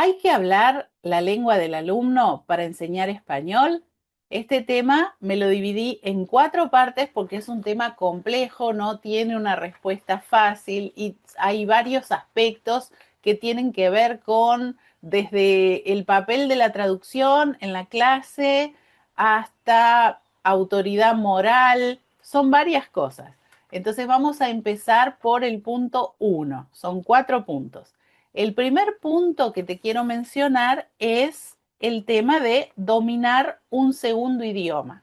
¿Hay que hablar la lengua del alumno para enseñar español? Este tema me lo dividí en 4 partes porque es un tema complejo, no tiene una respuesta fácil y hay varios aspectos que tienen que ver con desde el papel de la traducción en la clase hasta autoridad moral, son varias cosas. Entonces vamos a empezar por el punto 1, son 4 puntos. El primer punto que te quiero mencionar es el tema de dominar un segundo idioma.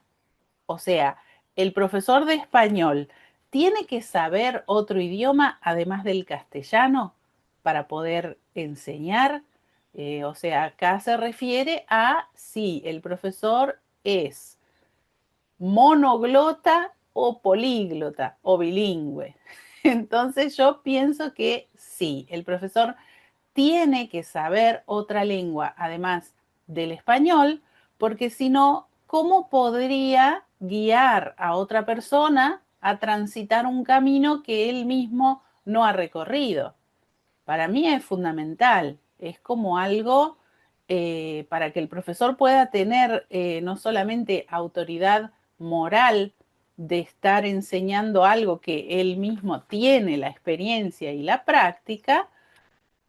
O sea, el profesor de español tiene que saber otro idioma además del castellano para poder enseñar. O sea, acá se refiere a si el profesor es monoglota o políglota o bilingüe. Entonces yo pienso que sí, el profesor tiene que saber otra lengua, además del español, porque si no, ¿cómo podría guiar a otra persona a transitar un camino que él mismo no ha recorrido? Para mí es fundamental, es como algo para que el profesor pueda tener no solamente autoridad moral de estar enseñando algo que él mismo tiene la experiencia y la práctica,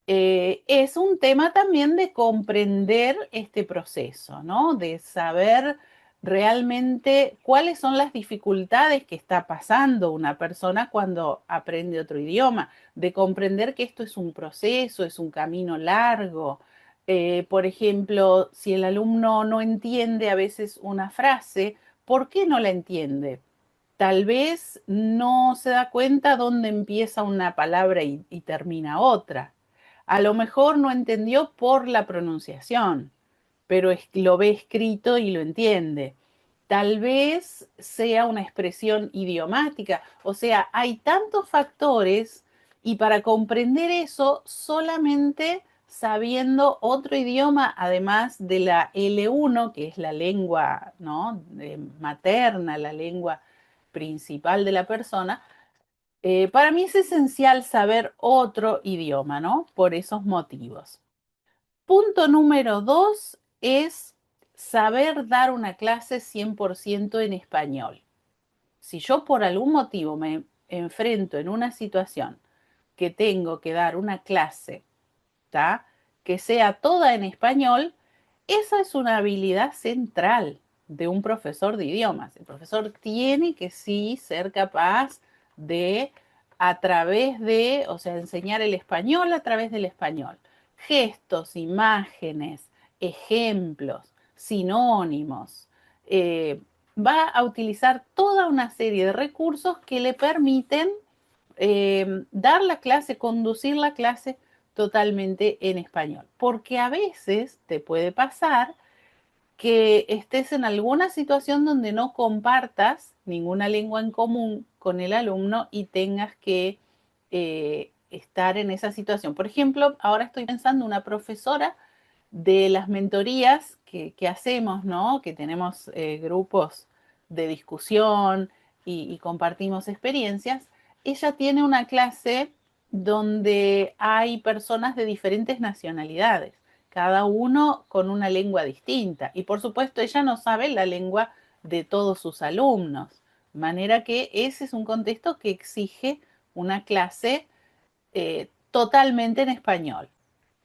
es un tema también de comprender este proceso, ¿no? De saber realmente cuáles son las dificultades que está pasando una persona cuando aprende otro idioma, de comprender que esto es un proceso, es un camino largo. Por ejemplo, si el alumno no entiende a veces una frase, ¿por qué no la entiende? Tal vez no se da cuenta dónde empieza una palabra y termina otra. A lo mejor no entendió por la pronunciación, pero lo ve escrito y lo entiende. Tal vez sea una expresión idiomática. O sea, hay tantos factores y para comprender eso solamente sabiendo otro idioma, además de la L1, que es la lengua, ¿no?, materna, la lengua principal de la persona, para mí es esencial saber otro idioma, ¿no? Por esos motivos. Punto número 2 es saber dar una clase 100% en español. Si yo por algún motivo me enfrento en una situación que tengo que dar una clase, ¿tá?, que sea toda en español, esa es una habilidad central de un profesor de idiomas. El profesor tiene que sí ser capaz de, a través de, o sea, enseñar el español a través del español. Gestos, imágenes, ejemplos, sinónimos. eh, Va a utilizar toda una serie de recursos que le permiten dar la clase, conducir la clase totalmente en español. Porque a veces te puede pasar que estés en alguna situación donde no compartas ninguna lengua en común con el alumno y tengas que estar en esa situación. Por ejemplo, ahora estoy pensando una profesora de las mentorías que hacemos, ¿no? Que tenemos grupos de discusión y compartimos experiencias. Ella tiene una clase donde hay personas de diferentes nacionalidades, cada uno con una lengua distinta. Y por supuesto, ella no sabe la lengua de todos sus alumnos. De manera que ese es un contexto que exige una clase totalmente en español.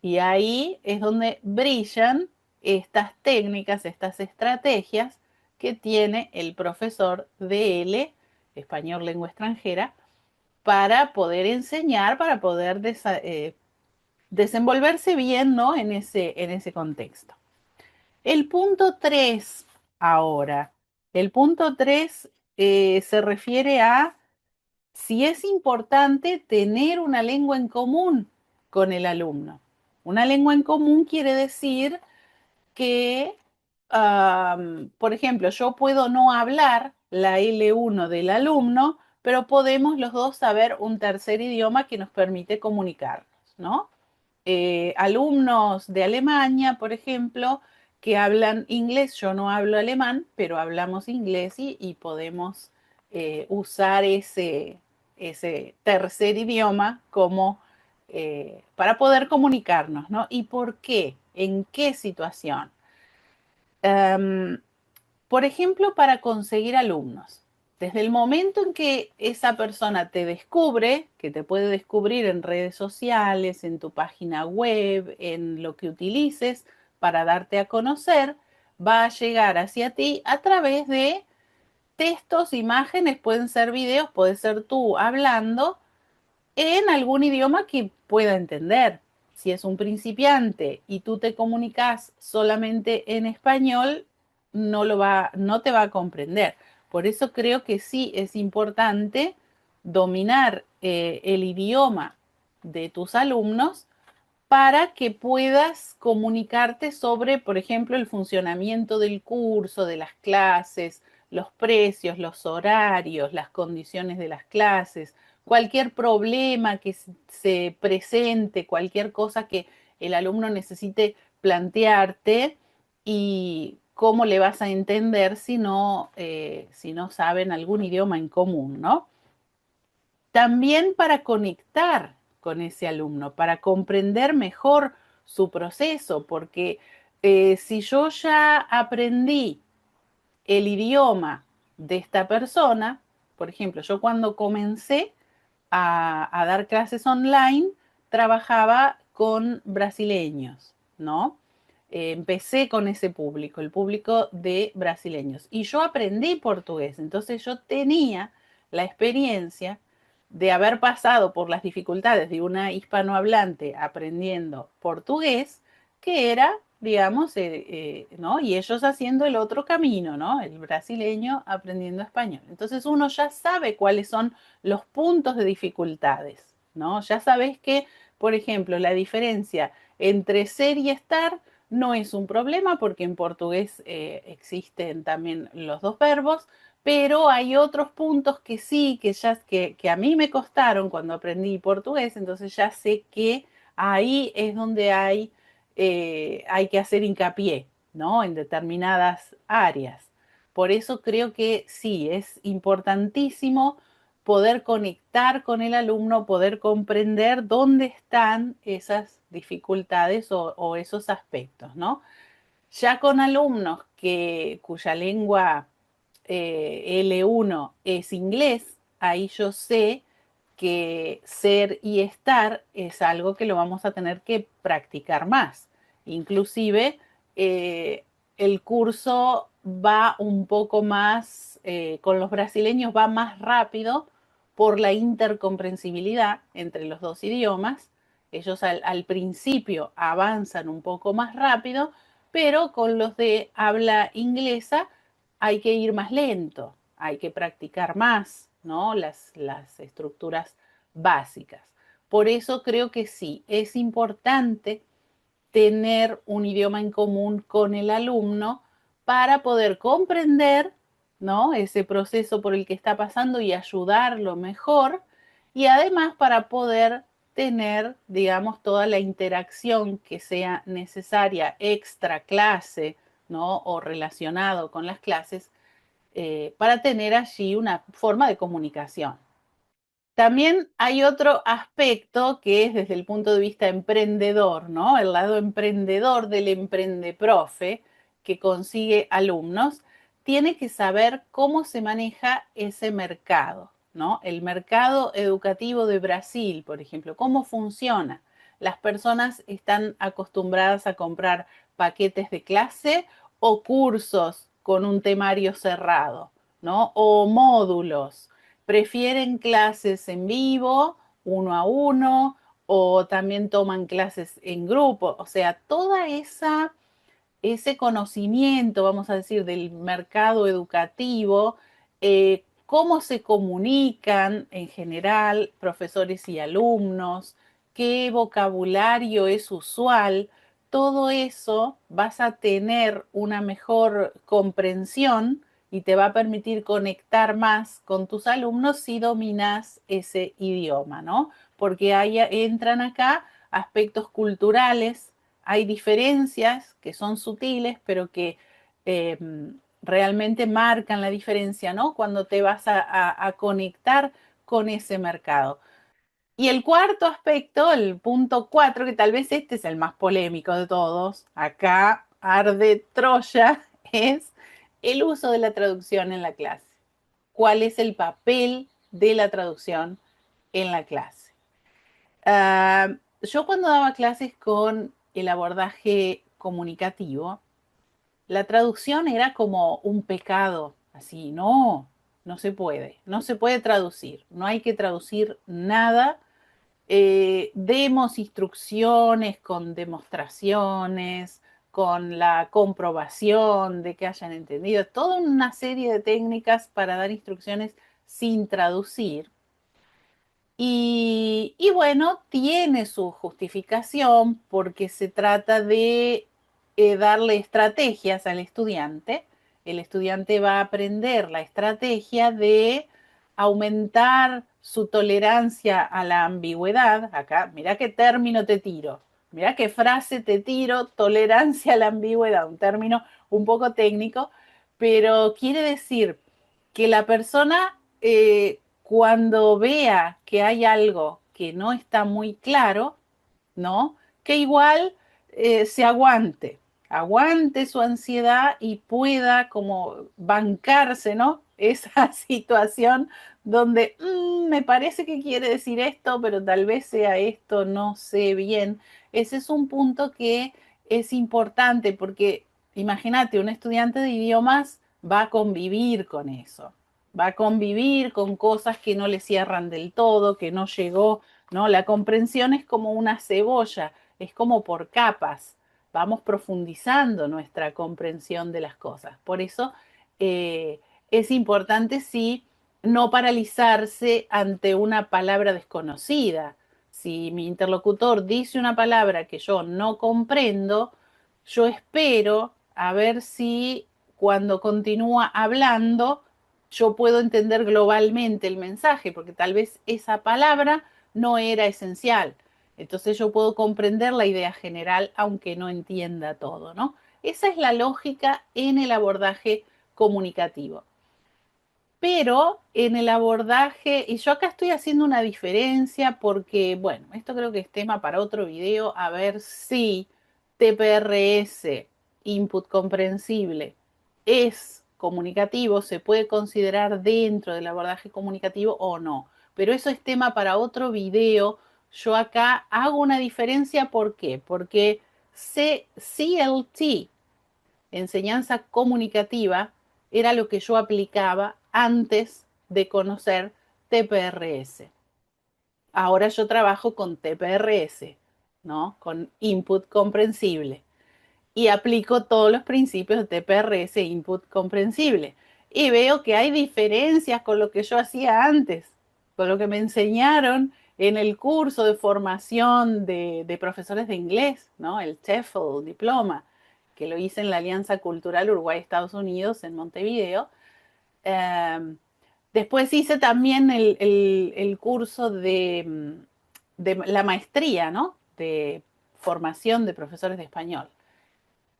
Y ahí es donde brillan estas técnicas, estas estrategias que tiene el profesor de L, español lengua extranjera, para poder enseñar, para poder desenvolverse bien, ¿no?, en ese contexto. El punto 3 ahora. El punto 3 se refiere a si es importante tener una lengua en común con el alumno. Una lengua en común quiere decir que, por ejemplo, yo puedo no hablar la L1 del alumno, pero podemos los dos saber un tercer idioma que nos permite comunicarnos, ¿no? Alumnos de Alemania, por ejemplo, que hablan inglés, yo no hablo alemán, pero hablamos inglés y podemos usar ese tercer idioma como para poder comunicarnos, ¿no? ¿Y por qué? ¿En qué situación? Um, por ejemplo, para conseguir alumnos. Desde el momento en que esa persona te descubre, que te puede descubrir en redes sociales, en tu página web, en lo que utilices para darte a conocer, va a llegar hacia ti a través de textos, imágenes, pueden ser videos, puede ser tú hablando en algún idioma que pueda entender. Si es un principiante y tú te comunicas solamente en español, no te va a comprender. Por eso creo que sí es importante dominar el idioma de tus alumnos para que puedas comunicarte sobre, por ejemplo, el funcionamiento del curso, de las clases, los precios, los horarios, las condiciones de las clases, cualquier problema que se presente, cualquier cosa que el alumno necesite plantearte y cómo le vas a entender si no saben algún idioma en común, ¿no? También para conectar con ese alumno, para comprender mejor su proceso, porque si yo ya aprendí el idioma de esta persona, por ejemplo, yo cuando comencé a dar clases online, trabajaba con brasileños, ¿no? Empecé con ese público, el público de brasileños. Y yo aprendí portugués, entonces yo tenía la experiencia de haber pasado por las dificultades de una hispanohablante aprendiendo portugués, que era, digamos, ¿no? Y ellos haciendo el otro camino, ¿no? El brasileño aprendiendo español. Entonces uno ya sabe cuáles son los puntos de dificultades, ¿no? Ya sabes que, por ejemplo, la diferencia entre ser y estar no es un problema porque en portugués existen también los dos verbos, pero hay otros puntos que sí, que a mí me costaron cuando aprendí portugués, entonces ya sé que ahí es donde hay que hacer hincapié, ¿no? En determinadas áreas. Por eso creo que sí, es importantísimo poder conectar con el alumno, poder comprender dónde están esas dificultades o esos aspectos, ¿no? Ya con alumnos cuya lengua L1 es inglés, ahí yo sé que ser y estar es algo que lo vamos a tener que practicar más. Inclusive eh, el curso va un poco más, con los brasileños va más rápido por la intercomprensibilidad entre los dos idiomas. Ellos al principio avanzan un poco más rápido, pero con los de habla inglesa hay que ir más lento, hay que practicar más, ¿no? Las estructuras básicas. Por eso creo que sí, es importante tener un idioma en común con el alumno para poder comprender, ¿no? Ese proceso por el que está pasando y ayudarlo mejor y además para poder tener, digamos, toda la interacción que sea necesaria extra clase, ¿no? O relacionado con las clases, para tener allí una forma de comunicación. También hay otro aspecto que es desde el punto de vista emprendedor, ¿no? El lado emprendedor del emprendeprofe que consigue alumnos, tiene que saber cómo se maneja ese mercado, ¿no? El mercado educativo de Brasil, por ejemplo, cómo funciona. Las personas están acostumbradas a comprar paquetes de clase o cursos con un temario cerrado, ¿no? O módulos prefieren clases en vivo, uno a uno, o también toman clases en grupo. O sea, ese conocimiento, vamos a decir, del mercado educativo, cómo se comunican en general profesores y alumnos, qué vocabulario es usual, todo eso vas a tener una mejor comprensión y te va a permitir conectar más con tus alumnos si dominas ese idioma, ¿no? Porque entran acá aspectos culturales, hay diferencias que son sutiles, pero que eh, realmente marcan la diferencia, ¿no? Cuando te vas a conectar con ese mercado. Y el cuarto aspecto, el punto 4, que tal vez este es el más polémico de todos, acá arde Troya, es el uso de la traducción en la clase. ¿Cuál es el papel de la traducción en la clase? Yo cuando daba clases con el abordaje comunicativo, la traducción era como un pecado, así, no, no se puede traducir, no hay que traducir nada. Demos instrucciones con demostraciones, con la comprobación de que hayan entendido, toda una serie de técnicas para dar instrucciones sin traducir. Y bueno, tiene su justificación porque se trata de darle estrategias al estudiante. El estudiante va a aprender la estrategia de aumentar su tolerancia a la ambigüedad. Acá, mira qué término te tiro, mira qué frase te tiro, tolerancia a la ambigüedad, un término un poco técnico, pero quiere decir que la persona cuando vea que hay algo que no está muy claro, ¿no? Que igual se aguante, aguante su ansiedad y pueda como bancarse, ¿no? Esa situación donde me parece que quiere decir esto, pero tal vez sea esto, no sé bien. Ese es un punto que es importante porque imagínate, un estudiante de idiomas va a convivir con eso, va a convivir con cosas que no le cierran del todo, que no llegó, ¿no? La comprensión es como una cebolla, es como por capas, vamos profundizando nuestra comprensión de las cosas. Por eso eh, es importante, sí, no paralizarse ante una palabra desconocida. Si mi interlocutor dice una palabra que yo no comprendo, yo espero a ver si cuando continúa hablando yo puedo entender globalmente el mensaje, porque tal vez esa palabra no era esencial. Entonces yo puedo comprender la idea general aunque no entienda todo, ¿no? Esa es la lógica en el abordaje comunicativo. Pero en el abordaje, y yo acá estoy haciendo una diferencia porque, bueno, esto creo que es tema para otro video, a ver si TPRS, input comprensible, es comunicativo, se puede considerar dentro del abordaje comunicativo o no. Pero eso es tema para otro video. Yo acá hago una diferencia, ¿por qué? Porque CLT, enseñanza comunicativa, era lo que yo aplicaba antes de conocer TPRS. Ahora yo trabajo con TPRS, ¿no? Con input comprensible. Y aplico todos los principios de TPRS, input comprensible. Y veo que hay diferencias con lo que yo hacía antes, con lo que me enseñaron en el curso de formación de profesores de inglés, ¿no? El TEFL, diploma, que lo hice en la Alianza Cultural Uruguay-Estados Unidos en Montevideo. Eh, Después hice también el curso de la maestría, ¿no? De formación de profesores de español.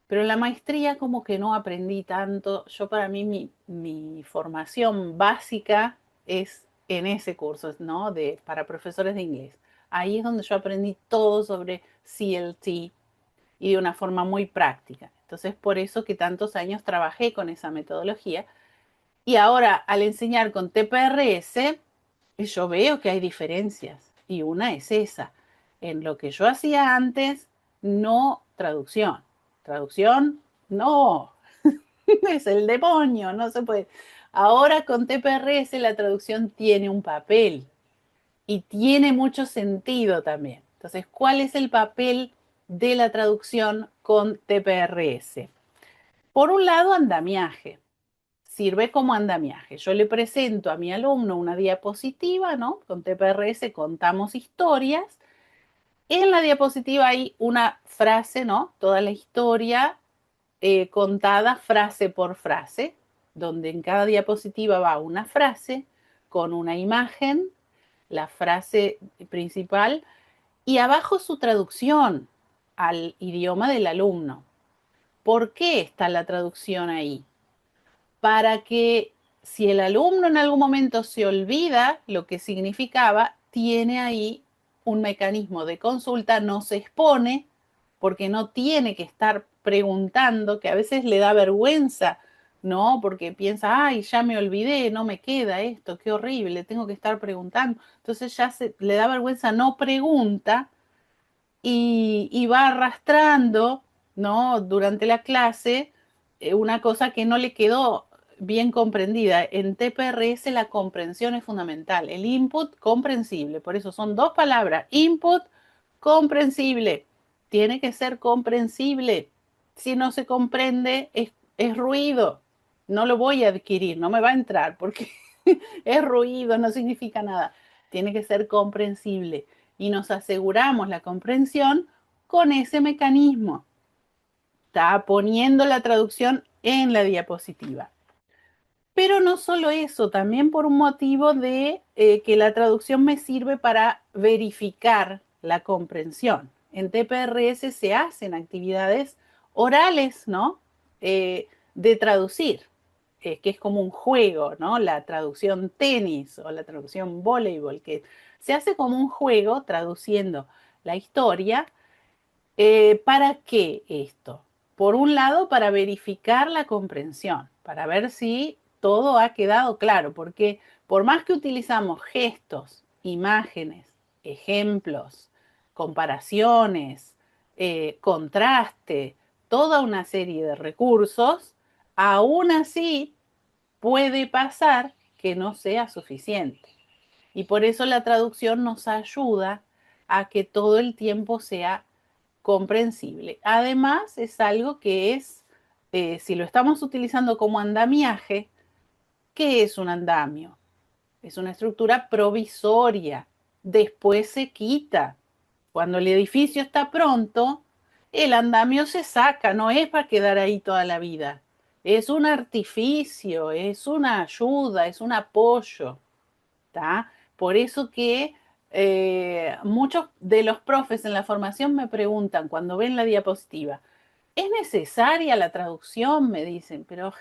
Pero en la maestría como que no aprendí tanto. Yo para mí mi formación básica es en ese curso, ¿no? Para profesores de inglés. Ahí es donde yo aprendí todo sobre CLT y de una forma muy práctica. Entonces, por eso que tantos años trabajé con esa metodología. Y ahora, al enseñar con TPRS, yo veo que hay diferencias. Y una es esa. En lo que yo hacía antes, no traducción. Traducción, no. Es el demonio, no se puede. Ahora con TPRS la traducción tiene un papel y tiene mucho sentido también. Entonces, ¿cuál es el papel de la traducción con TPRS? Por un lado, andamiaje. Sirve como andamiaje. Yo le presento a mi alumno una diapositiva, ¿no? Con TPRS contamos historias. En la diapositiva hay una frase, ¿no? Toda la historia contada frase por frase, donde en cada diapositiva va una frase con una imagen, la frase principal, y abajo su traducción al idioma del alumno. ¿Por qué está la traducción ahí? Para que si el alumno en algún momento se olvida lo que significaba, tiene ahí un mecanismo de consulta, no se expone porque no tiene que estar preguntando, que a veces le da vergüenza, ¿no? Porque piensa, ay, ya me olvidé, no me queda esto, qué horrible, tengo que estar preguntando. Entonces ya le da vergüenza, no pregunta y va arrastrando, ¿no? Durante la clase una cosa que no le quedó bien comprendida. En TPRS la comprensión es fundamental, el input comprensible, por eso son dos palabras, input comprensible, tiene que ser comprensible. Si no se comprende, es ruido, no lo voy a adquirir, no me va a entrar porque es ruido, no significa nada. Tiene que ser comprensible y nos aseguramos la comprensión con ese mecanismo. Está poniendo la traducción en la diapositiva. Pero no solo eso, también por un motivo de que la traducción me sirve para verificar la comprensión. En TPRS se hacen actividades orales, ¿no? De traducir, que es como un juego, ¿no? La traducción tenis o la traducción voleibol, que se hace como un juego traduciendo la historia. ¿Para qué esto? Por un lado, para verificar la comprensión, para ver si todo ha quedado claro, porque por más que utilizamos gestos, imágenes, ejemplos, comparaciones, contraste, toda una serie de recursos, aún así puede pasar que no sea suficiente. Y por eso la traducción nos ayuda a que todo el tiempo sea comprensible. Además, es algo que es, si lo estamos utilizando como andamiaje, ¿qué es un andamio? Es una estructura provisoria. Después se quita. Cuando el edificio está pronto, el andamio se saca, no es para quedar ahí toda la vida. Es un artificio, es una ayuda, es un apoyo. ¿Tá? Por eso que muchos de los profes en la formación me preguntan cuando ven la diapositiva, ¿es necesaria la traducción? Me dicen, pero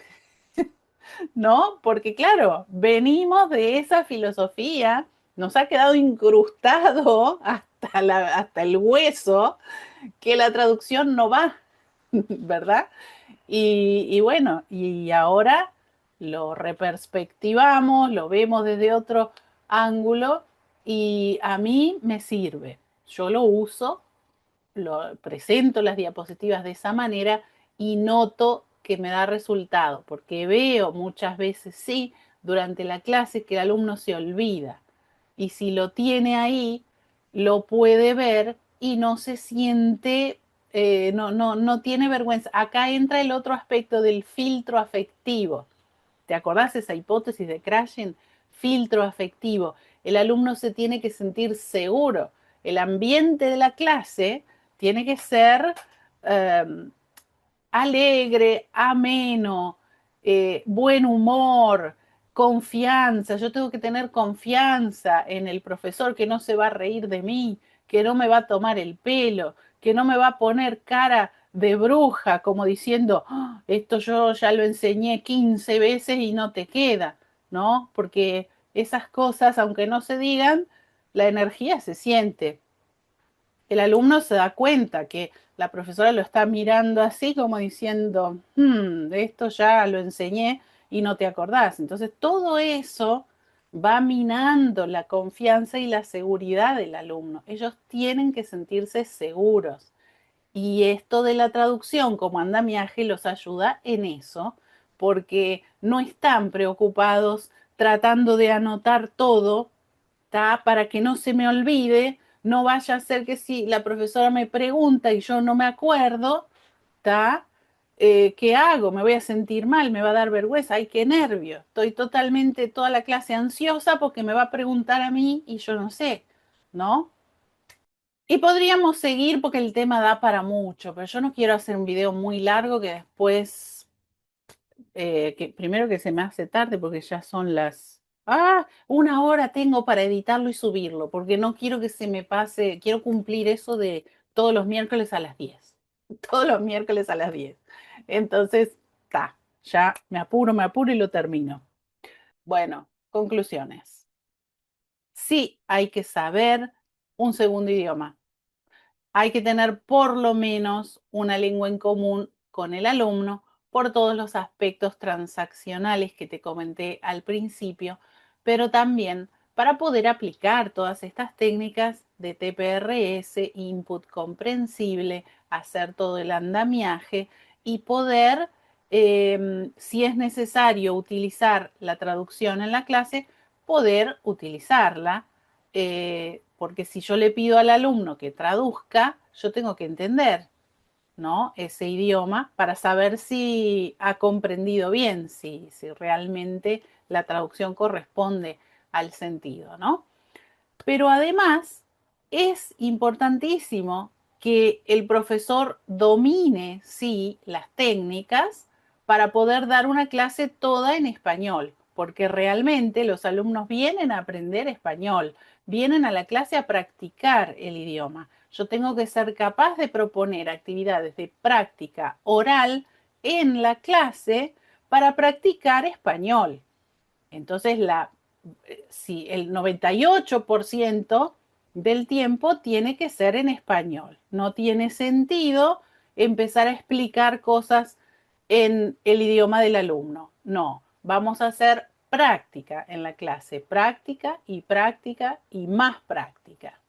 no, porque claro, venimos de esa filosofía, nos ha quedado incrustado hasta el hueso que la traducción no va, ¿verdad? Y bueno, y ahora lo reperspectivamos, lo vemos desde otro ángulo y a mí me sirve. Yo lo uso, lo presento las diapositivas de esa manera y noto que me da resultado, porque veo muchas veces, sí, durante la clase que el alumno se olvida y si lo tiene ahí, lo puede ver y no se siente, no tiene vergüenza. Acá entra el otro aspecto del filtro afectivo. ¿Te acordás esa hipótesis de Krashen? Filtro afectivo. El alumno se tiene que sentir seguro. El ambiente de la clase tiene que ser eh, alegre, ameno, buen humor, confianza. Yo tengo que tener confianza en el profesor que no se va a reír de mí, que no me va a tomar el pelo, que no me va a poner cara de bruja como diciendo, "Ah, esto yo ya lo enseñé 15 veces y no te queda, ¿no? Porque esas cosas, aunque no se digan, la energía se siente. El alumno se da cuenta que la profesora lo está mirando así como diciendo, esto ya lo enseñé y no te acordás. Entonces todo eso va minando la confianza y la seguridad del alumno. Ellos tienen que sentirse seguros. Y esto de la traducción como andamiaje los ayuda en eso, porque no están preocupados tratando de anotar todo, ¿tá? Para que no se me olvide, no vaya a ser que si la profesora me pregunta y yo no me acuerdo, ¿tá? ¿Qué hago? Me voy a sentir mal, me va a dar vergüenza, ay, qué nervio. Estoy totalmente toda la clase ansiosa porque me va a preguntar a mí y yo no sé, ¿no? Y podríamos seguir porque el tema da para mucho, pero yo no quiero hacer un video muy largo que después, que primero que se me hace tarde porque ya son las... Ah, una hora tengo para editarlo y subirlo, porque no quiero que se me pase, quiero cumplir eso de todos los miércoles a las 10. Todos los miércoles a las 10. Entonces, está, ya me apuro y lo termino. Bueno, conclusiones. Sí, hay que saber un segundo idioma. Hay que tener por lo menos una lengua en común con el alumno por todos los aspectos transaccionales que te comenté al principio, pero también para poder aplicar todas estas técnicas de TPRS, input comprensible, hacer todo el andamiaje y poder, si es necesario utilizar la traducción en la clase, poder utilizarla, porque si yo le pido al alumno que traduzca, yo tengo que entender, ¿no? Ese idioma para saber si ha comprendido bien, si realmente la traducción corresponde al sentido, ¿no? Pero además es importantísimo que el profesor domine, sí, las técnicas para poder dar una clase toda en español, porque realmente los alumnos vienen a aprender español, vienen a la clase a practicar el idioma. Yo tengo que ser capaz de proponer actividades de práctica oral en la clase para practicar español. Entonces, si el 98% del tiempo tiene que ser en español. No tiene sentido empezar a explicar cosas en el idioma del alumno. No, vamos a hacer práctica en la clase, práctica y más práctica.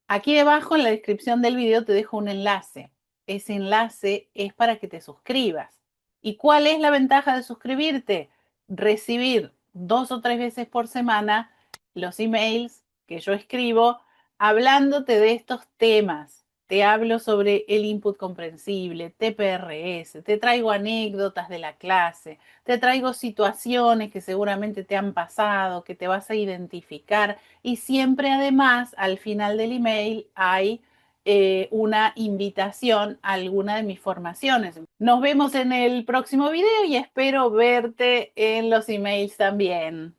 Aquí debajo en la descripción del video te dejo un enlace. Ese enlace es para que te suscribas. ¿Y cuál es la ventaja de suscribirte? Recibir 2 o 3 veces por semana los emails que yo escribo hablándote de estos temas. Te hablo sobre el input comprensible, TPRS, te traigo anécdotas de la clase, te traigo situaciones que seguramente te han pasado, que te vas a identificar y siempre además al final del email hay una invitación a alguna de mis formaciones. Nos vemos en el próximo video y espero verte en los emails también.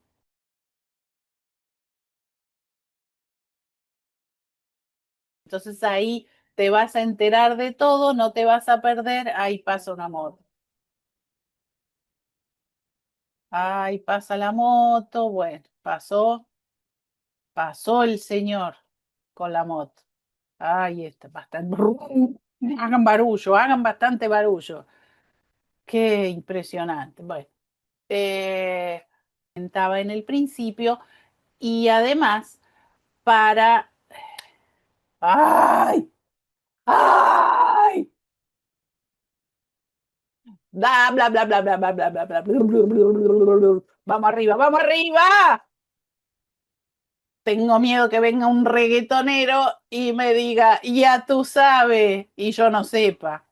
Entonces ahí te vas a enterar de todo, no te vas a perder. Ahí pasa una moto. Ahí pasa la moto. Bueno, pasó el señor con la moto. Ahí está, bastante. Hagan barullo, hagan bastante barullo. Qué impresionante. Bueno, eh, comentaba en el principio y además para... ¡Ay! ¡Ay! Bla, bla, bla, bla, bla, bla, bla, bla, bla, bla, bla, bla, bla. Vamos arriba, vamos arriba. Tengo miedo que venga un reggaetonero y me diga, ya tú sabes, y yo no sepa.